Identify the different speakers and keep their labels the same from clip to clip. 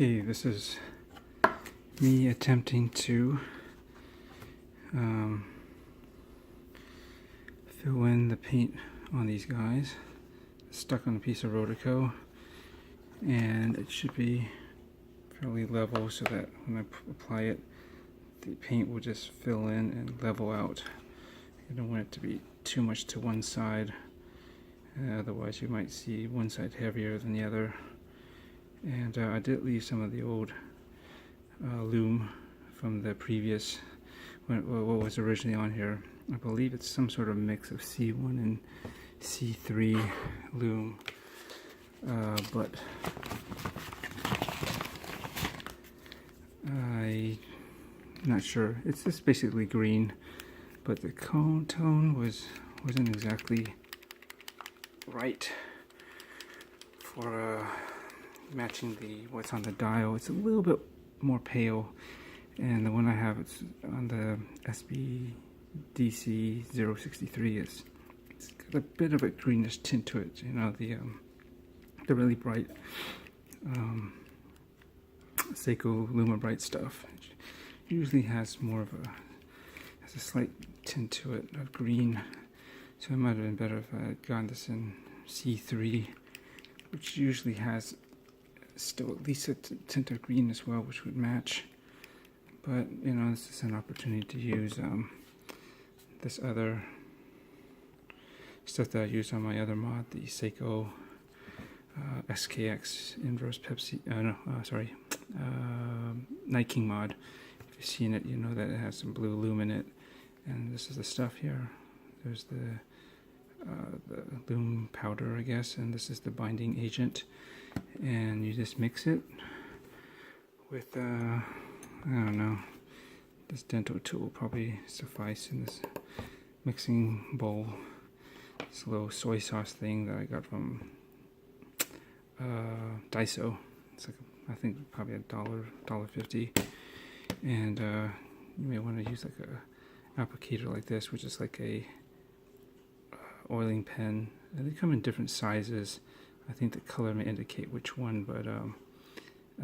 Speaker 1: Okay, this is me attempting to fill in the paint on these guys. It's stuck on a piece of Rotico, and it should be fairly level so that when I apply it, the paint will just fill in and level out. You don't want it to be too much to one side, otherwise you might see one side heavier than the other. And I did leave some of the old lume from the previous, what was originally on here. I believe it's some sort of mix of C1 and C3 lume, but I'm not sure. It's just basically green, but the tone wasn't exactly right for matching what's on the dial. It's a little bit more pale, and the one I have, it's on the SBDC063. It's got a bit of a greenish tint to it. You know, the really bright Seiko Lumibrite stuff. It usually has more of a slight tint to it of green. So it might have been better if I had gotten this in C3, which usually has still at least a tint of green as well, which would match. But you know, this is an opportunity to use this other stuff that I use on my other mod, the Seiko SKX inverse Pepsi. Night King mod. If you've seen it, you know that it has some blue lume in it, and this is the stuff here. There's the lume powder, I guess, and this is the binding agent. And you just mix it with I don't know, this dental tool will probably suffice in this mixing bowl. This little soy sauce thing that I got from Daiso. It's like, I think probably $1.50, and you may want to use like a applicator like this, which is like a oiling pen, and they come in different sizes. I think the color may indicate which one, but I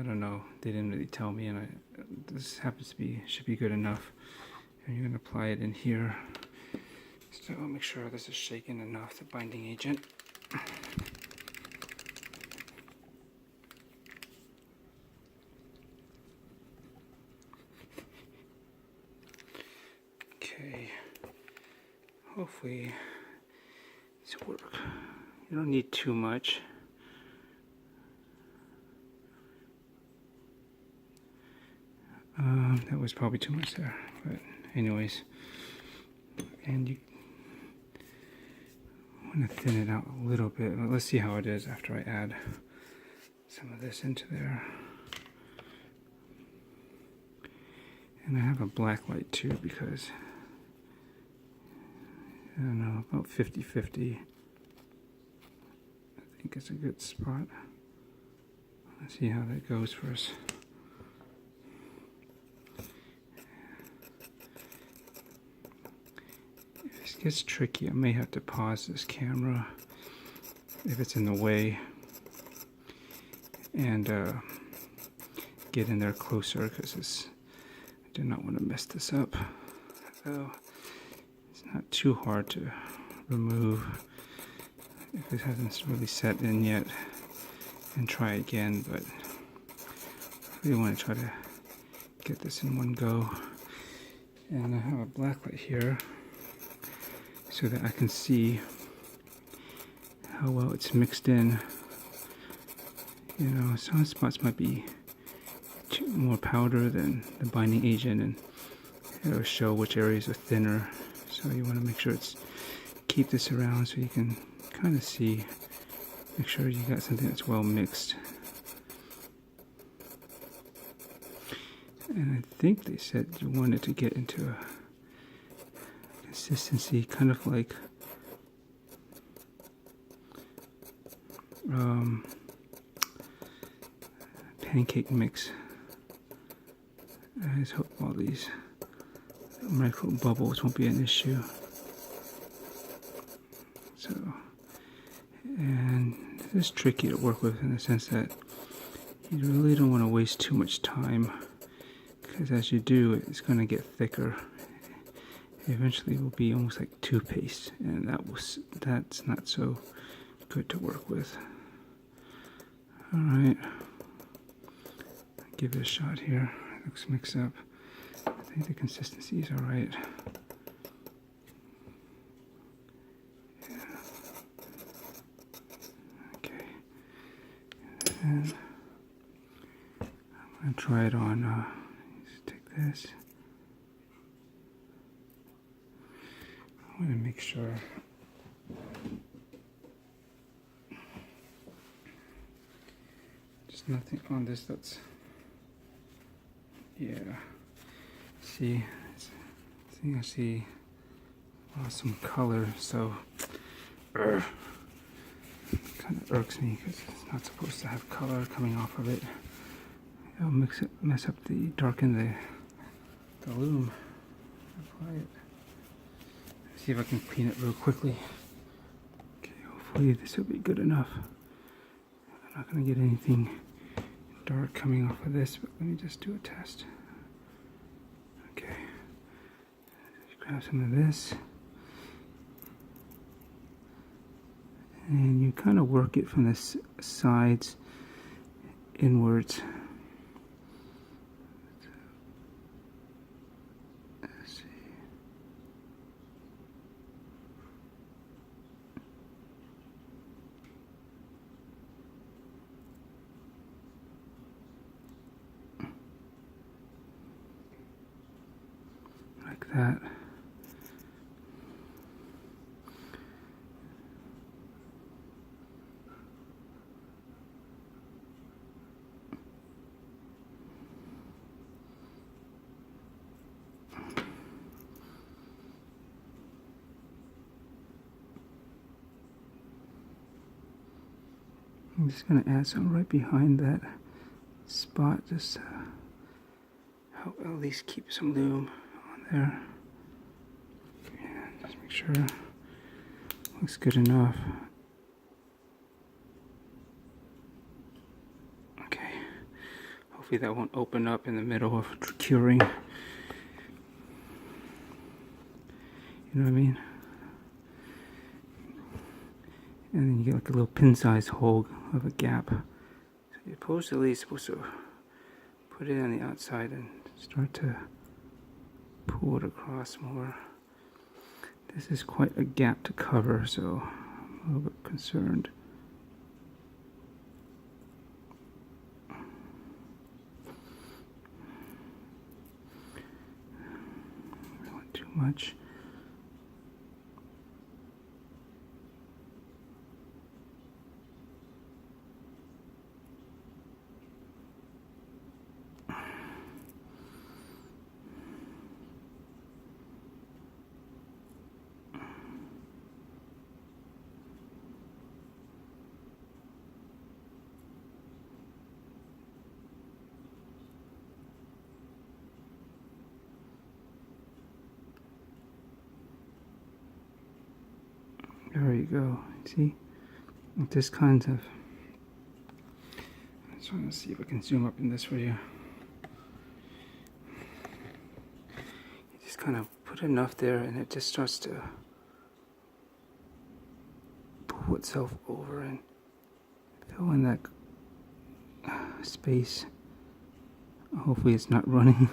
Speaker 1: don't know. They didn't really tell me, and this happens to be, should be good enough. And you're going to apply it in here. So I'll make sure this is shaken enough, the binding agent. Okay. Hopefully this will work. You don't need too much. That was probably too much there, but anyways. And you want to thin it out a little bit. But let's see how it is after I add some of this into there. And I have a black light too, because I don't know, about 50-50. I think it's a good spot. Let's see how that goes for us. If this gets tricky, I may have to pause this camera if it's in the way and get in there closer, because I do not want to mess this up. So it's not too hard to remove if it hasn't really set in yet, and try again, but I really want to try to get this in one go. And I have a black light here so that I can see how well it's mixed in. You know, some spots might be more powder than the binding agent, and it'll show which areas are thinner. So you want to make sure keep this around so you can kind of see, make sure you got something that's well mixed. And I think they said you wanted to get into a consistency kind of like pancake mix. I just hope all these micro bubbles won't be an issue. So, and this is tricky to work with in the sense that You really don't want to waste too much time, because as you do, it's going to get thicker. Eventually it will be almost like toothpaste, and that's not so good to work with. Alright, give it a shot here. Looks mixed up. I think the consistency is alright. Yeah. Okay, and I'm going to try it on, just take this. I want to make sure there's nothing on this that's, yeah, see, I see lost some color, so kind of irks me because it's not supposed to have color coming off of it. It'll mess up darken the lume. Apply it. See if I can clean it real quickly. Okay, hopefully this will be good enough. I'm not going to get anything dark coming off of this, but let me just do a test. Okay, grab some of this, and you kind of work it from the sides inwards. Like that. I'm just going to add some right behind that spot, just to help at least keep some lume on there. And just make sure it looks good enough. Okay, hopefully that won't open up in the middle of curing. You know what I mean? And then you get like a little pin-sized hole of a gap. So you're supposed to put it on the outside and start to pull it across more. This is quite a gap to cover, so I'm a little bit concerned. I don't want too much. There you go. See? With this kind of... I just want to see if I can zoom up in this for you. You just kind of put enough there and it just starts to pull itself over and fill in that space. Hopefully it's not running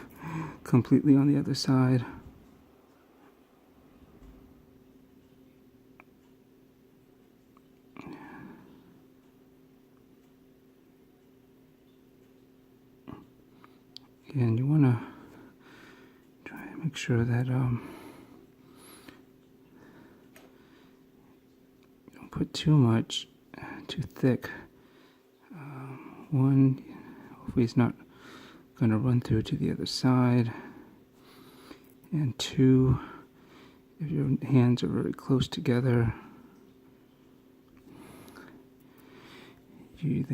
Speaker 1: completely on the other side. And you want to try and make sure that don't put too much, too thick. One, hopefully it's not going to run through to the other side. And two, if your hands are really close together, if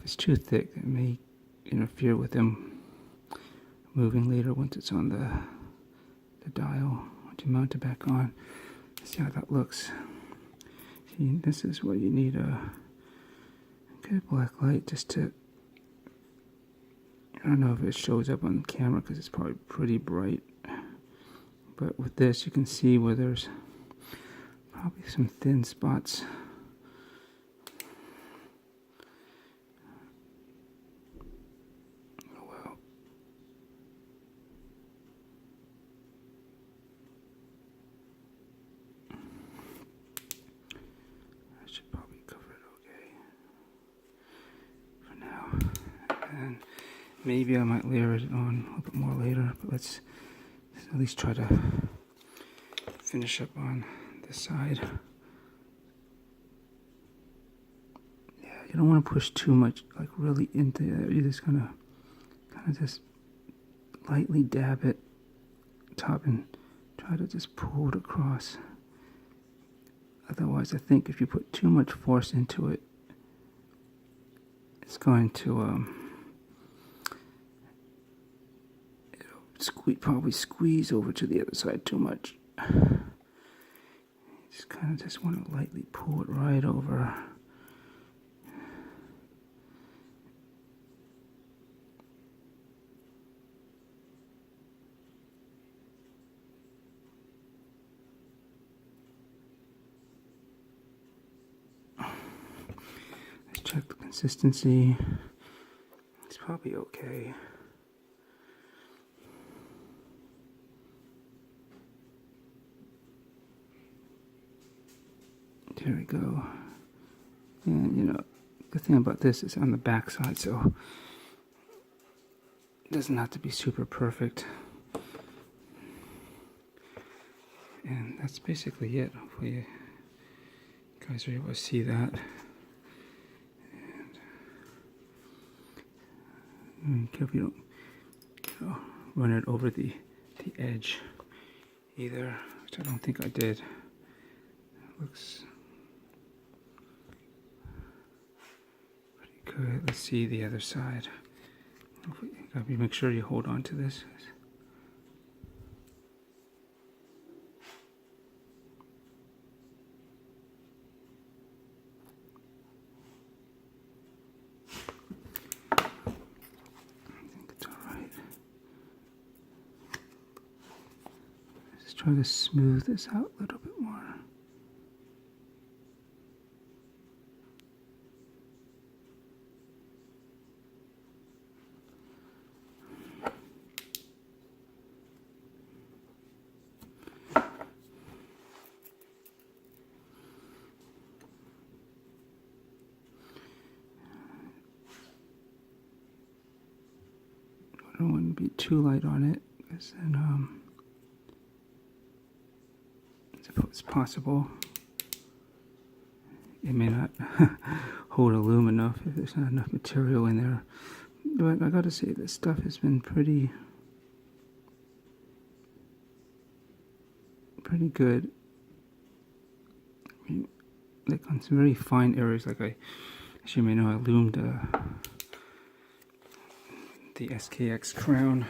Speaker 1: it's too thick, it may interfere with them moving later once it's on the dial. Once you mount it back on, see how that looks. See, this is where you need a good black light just to I don't know if it shows up on camera because it's probably pretty bright. But with this, you can see where there's probably some thin spots. Oh well. I should probably cover it okay for now. And maybe I might layer it on a little bit more later, but let's at least try to finish up on this side. Yeah, you don't want to push too much, like really into it. You're just gonna kind of just lightly dab it top and try to just pull it across. Otherwise, I think if you put too much force into it, it's going to probably squeeze over to the other side too much. Just kind of just want to lightly pull it right over. Let's check the consistency. It's probably okay. There we go. And you know, the thing about this is on the back side, so it doesn't have to be super perfect. And that's basically it. Hopefully you guys are able to see that. And careful you don't run it over the edge either, which I don't think I did. It looks good. Let's see the other side. Make sure you hold on to this. I think it's alright. Let's try to smooth this out a little bit more. I don't want to be too light on it, because then it's possible it may not hold a lume enough if there's not enough material in there. But I gotta say, this stuff has been pretty good. I mean, like on some very fine areas, like as you may know, I loomed the SKX crown,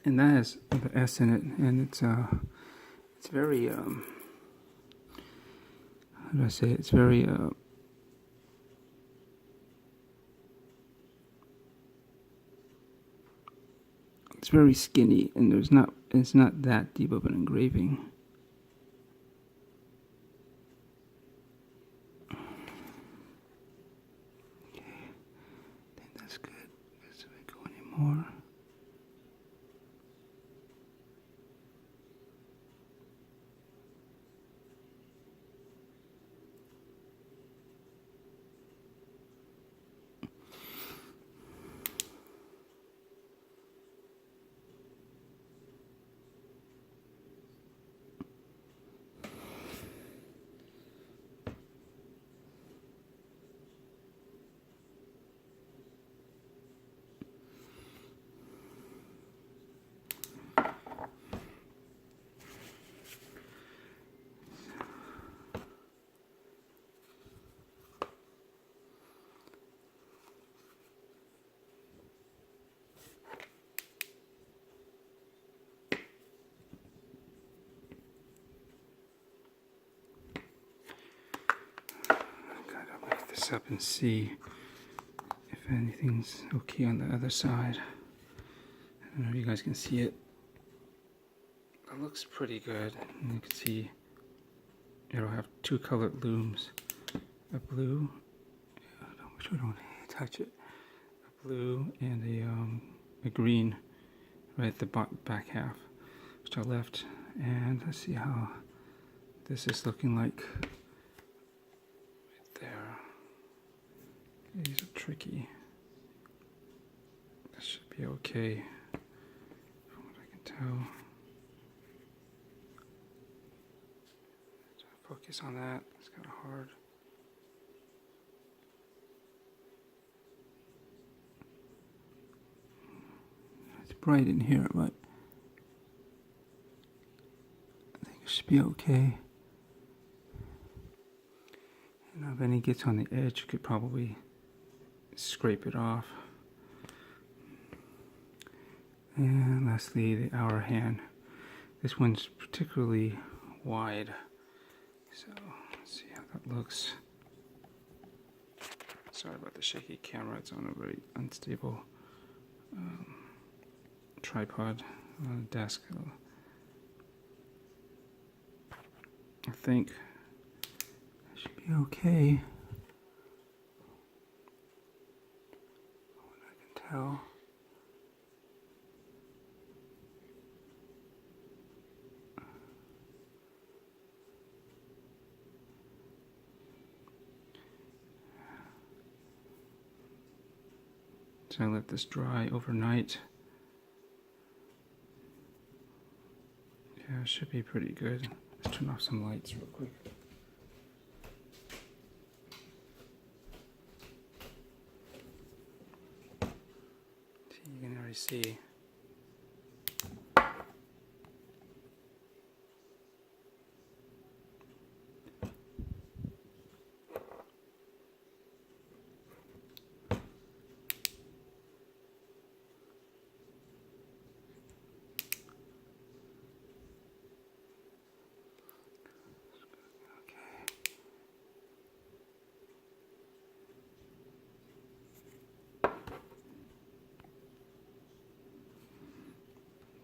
Speaker 1: and that has the S in it, and it's very how do I say it? It's very it's very skinny, and it's not that deep of an engraving. More. Up and see if anything's okay on the other side. I don't know if you guys can see it. It looks pretty good. And you can see it'll have two colored looms. A blue, which I don't touch it. A blue and a green right at the back half, which I left. And let's see how this is looking like right there. These are tricky. This should be okay from what I can tell. Focus on that. It's kind of hard. It's bright in here, but I think it should be okay. And if any gets on the edge, you could probably scrape it off. And lastly, the hour hand. This one's particularly wide. So, let's see how that looks. Sorry about the shaky camera, it's on a very unstable tripod on a desk. I think it should be okay. What I can tell. So I let this dry overnight. Yeah, it should be pretty good. Let's turn off some lights real quick. See, you can already see.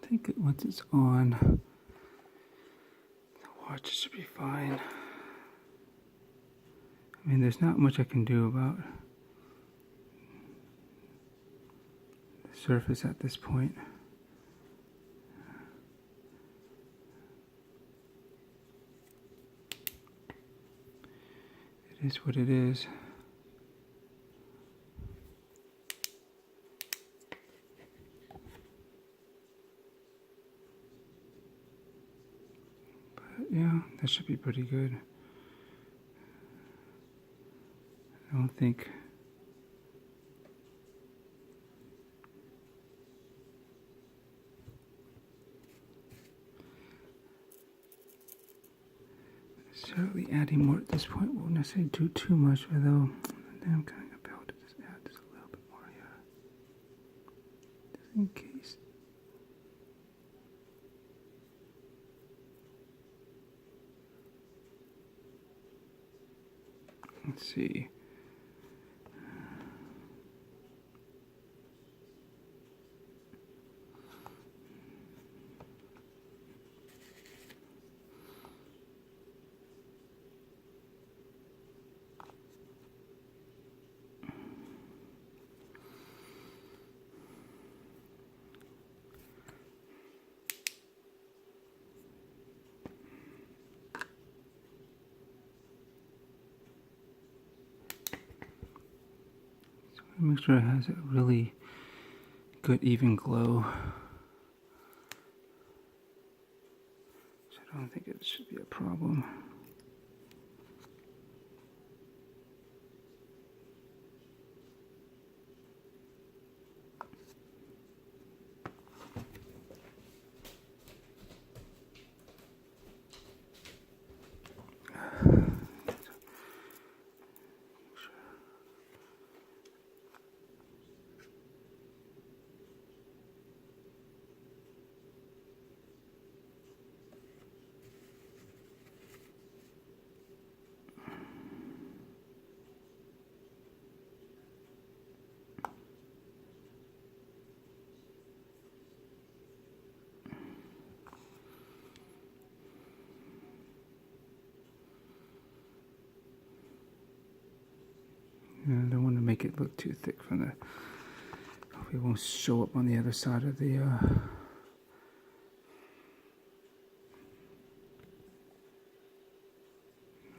Speaker 1: I think once it's on, the watch should be fine. I mean, there's not much I can do about the surface at this point. It is what it is. Yeah, that should be pretty good. I don't think certainly adding more at this point won't necessarily do too much, although I'm kind of compelled to just add just a little bit more here, just in case. Let's see. Make sure it has a really good even glow. So I don't think it should be a problem. I don't want to make it look too thick from the. Hopefully it won't show up on the other side of the.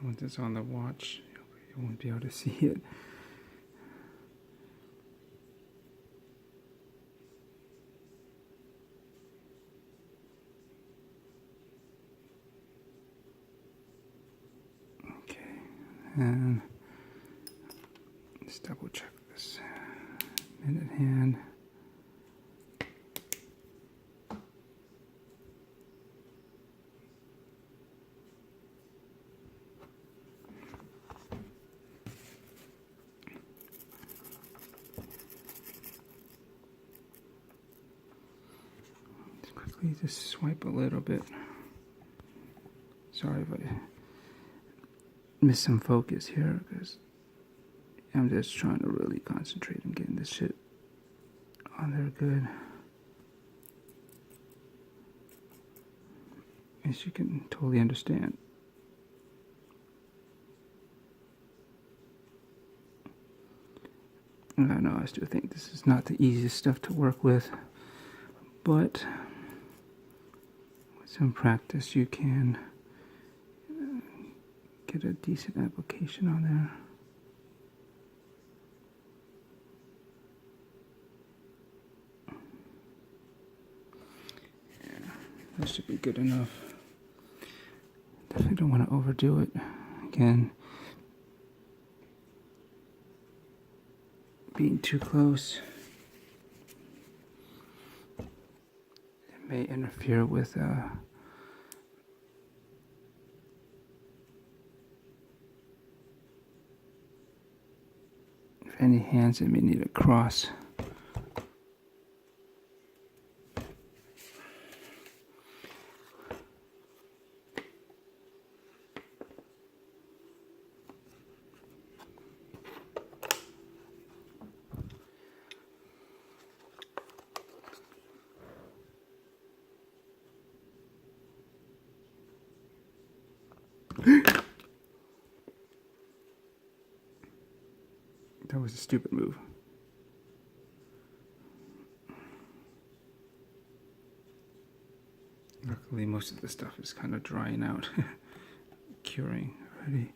Speaker 1: Once it's on the watch, you won't be able to see it. Okay, and let's double check this minute hand. Quickly just swipe a little bit. Sorry if I missed some focus here, because I'm just trying to really concentrate on getting this shit on there good. As you can totally understand. And I know I still think this is not the easiest stuff to work with, but with some practice you can get a decent application on there. Yeah, that should be good enough. Definitely don't want to overdo it. Again, being too close, it may interfere with if any hands that may need a cross. That was a stupid move. Luckily, most of the stuff is kind of drying out, curing already.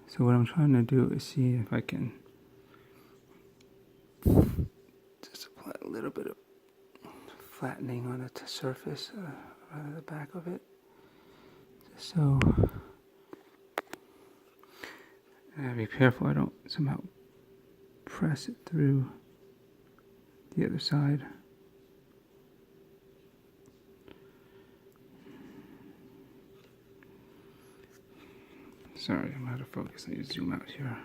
Speaker 1: So what I'm trying to do is see if I can just apply a little bit of flattening on the surface, around the back of it, just so. I gotta be careful I don't somehow press it through the other side. Sorry, I'm out of focus. I need to zoom out here.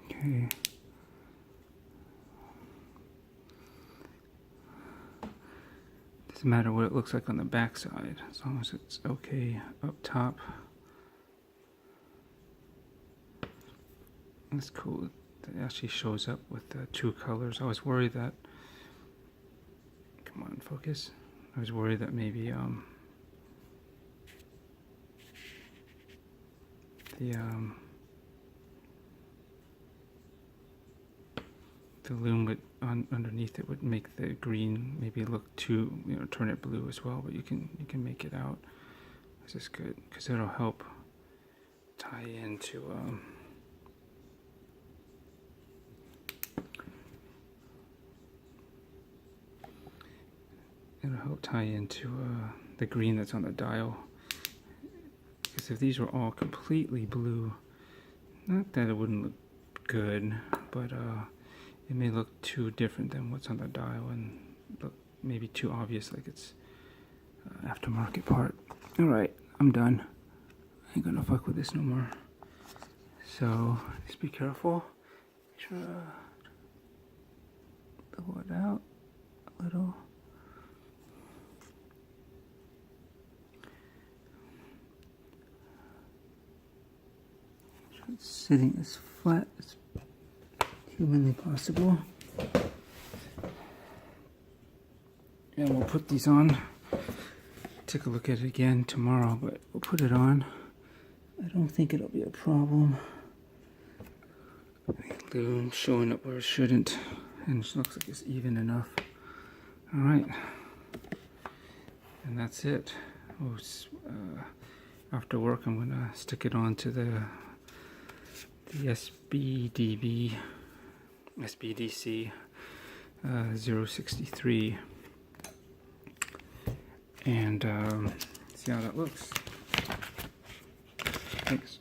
Speaker 1: Okay. Doesn't matter what it looks like on the back side, as long as it's okay up top. That's cool. It actually shows up with the two colors. I was worried that. Come on, focus. I was worried that maybe the lume would underneath it would make the green maybe look too, turn it blue as well. But you can make it out. This is good because it'll help tie into the green that's on the dial. Because if these were all completely blue, not that it wouldn't look good, but it may look too different than what's on the dial and look maybe too obvious like it's aftermarket part. Alright, I'm done. I ain't gonna fuck with this no more. So just be careful. Make sure to blow it out a little. Make sure it's sitting as flat as humanly possible. And we'll put these on. Take a look at it again tomorrow, but we'll put it on. I don't think it'll be a problem. Lume showing up where it shouldn't, and it looks like it's even enough. Alright, and that's it. After work, I'm gonna stick it on to the SBDC063 and see how that looks. Thanks.